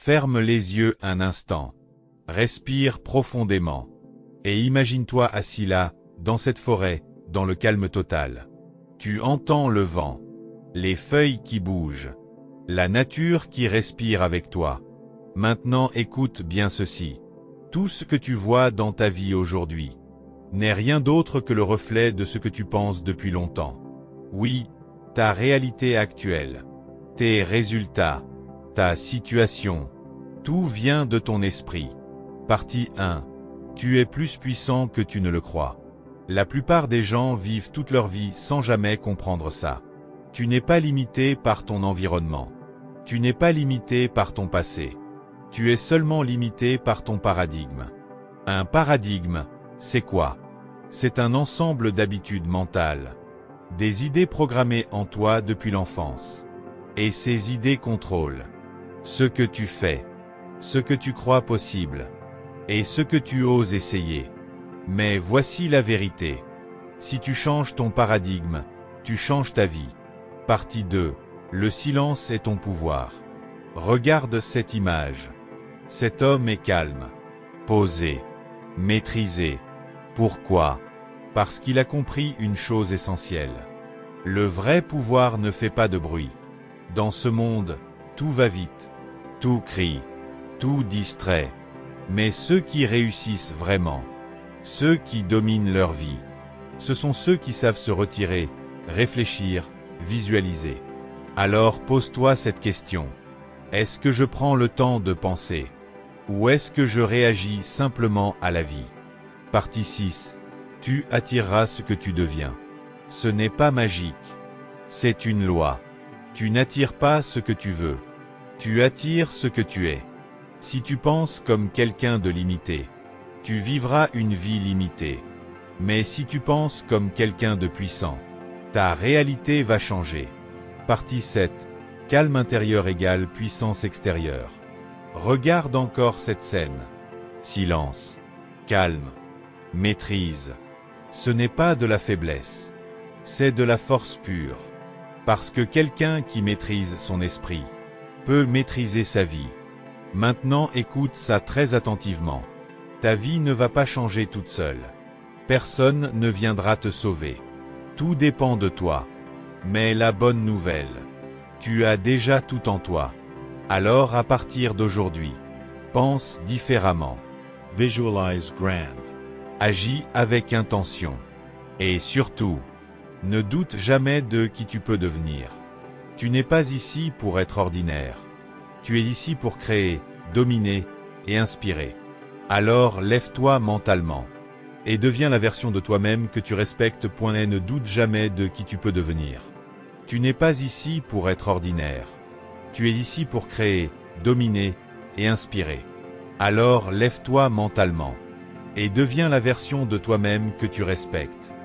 Ferme les yeux un instant. Respire profondément. Et imagine-toi assis là, dans cette forêt, dans le calme total. Tu entends le vent, les feuilles qui bougent, la nature qui respire avec toi. Maintenant écoute bien ceci. Tout ce que tu vois dans ta vie aujourd'hui n'est rien d'autre que le reflet de ce que tu penses depuis longtemps. Oui, ta réalité actuelle, tes résultats, ta situation, tout vient de ton esprit. Partie 1. Tu es plus puissant que tu ne le crois. La plupart des gens vivent toute leur vie sans jamais comprendre ça. Tu n'es pas limité par ton environnement. Tu n'es pas limité par ton passé. Tu es seulement limité par ton paradigme. Un paradigme, c'est quoi? C'est un ensemble d'habitudes mentales. Des idées programmées en toi depuis l'enfance. Et ces idées contrôlent ce que tu fais, ce que tu crois possible, et ce que tu oses essayer. Mais voici la vérité. Si tu changes ton paradigme, tu changes ta vie. Partie 2. Le silence est ton pouvoir. Regarde cette image. Cet homme est calme, posé, maîtrisé. Pourquoi? Parce qu'il a compris une chose essentielle. Le vrai pouvoir ne fait pas de bruit. Dans ce monde, tout va vite, tout crie, tout distrait. Mais ceux qui réussissent vraiment, ceux qui dominent leur vie, ce sont ceux qui savent se retirer, réfléchir, visualiser. Alors pose-toi cette question. Est-ce que je prends le temps de penser? Ou est-ce que je réagis simplement à la vie? Partie 6. Tu attireras ce que tu deviens. Ce n'est pas magique. C'est une loi. Tu n'attires pas ce que tu veux. Tu attires ce que tu es. Si tu penses comme quelqu'un de limité, tu vivras une vie limitée. Mais si tu penses comme quelqu'un de puissant, ta réalité va changer. Partie 7. Calme intérieur égale puissance extérieure. Regarde encore cette scène. Silence. Calme. Maîtrise. Ce n'est pas de la faiblesse. C'est de la force pure. Parce que quelqu'un qui maîtrise son esprit peut maîtriser sa vie. Maintenant écoute ça très attentivement. Ta vie ne va pas changer toute seule. Personne ne viendra te sauver. Tout dépend de toi. Mais la bonne nouvelle, tu as déjà tout en toi. Alors à partir d'aujourd'hui, pense différemment. Visualize grand. Agis avec intention. Et surtout, ne doute jamais de qui tu peux devenir. Tu n'es pas ici pour être ordinaire. Tu es ici pour créer, dominer et inspirer. Alors lève-toi mentalement et deviens la version de toi-même que tu respectes. Et ne doute jamais de qui tu peux devenir. Tu n'es pas ici pour être ordinaire. Tu es ici pour créer, dominer et inspirer. Alors lève-toi mentalement et deviens la version de toi-même que tu respectes.